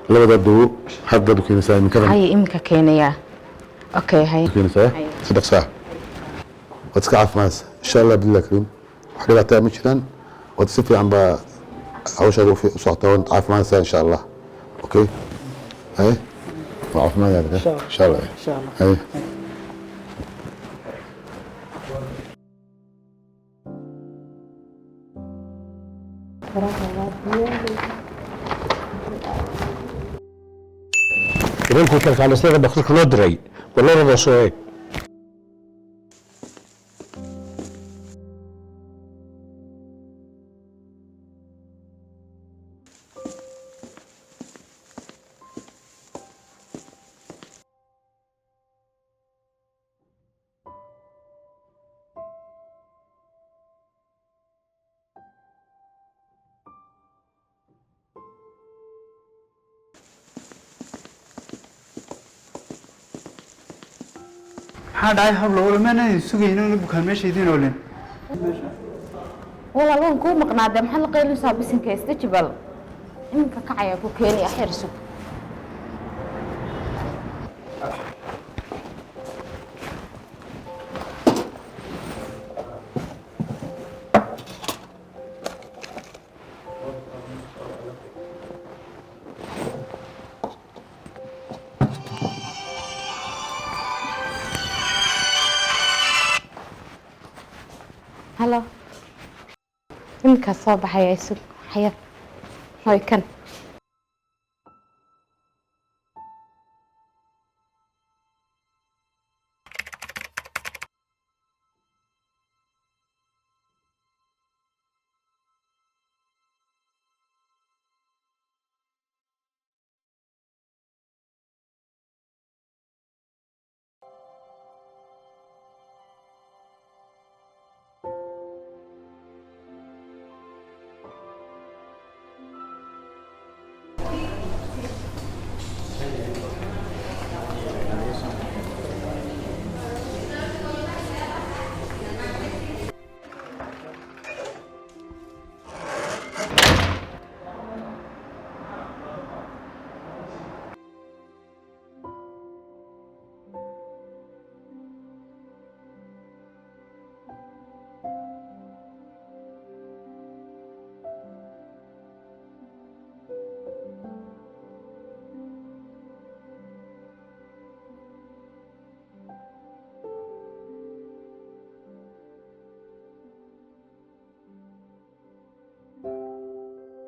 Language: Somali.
labada duu hadda du keenaysaa iminkadan هاي إمك كينيا أوكي هاي du keenaysaa هاي 3 saac waad iska caafimaadaysaa insha allah billahi kariim wax dhibaataa ma jiraan waad si fiican baa hawshaada u socotaa waad caafimaadaysaa insha allah okay haye waa caafimaadaada insha allah haye إذا كنت على سيرة بخلك ندري ولا رضا شوي maxaa dhacay hablo walmaana sugayno inuu bukaan meesha idin oolen والله لون كو مقنادة محل قيلو سابسين كيستجبل إمك كعيا كو كيني أحرسو هلا إمك صوب حيا يسوق حيا هاي كان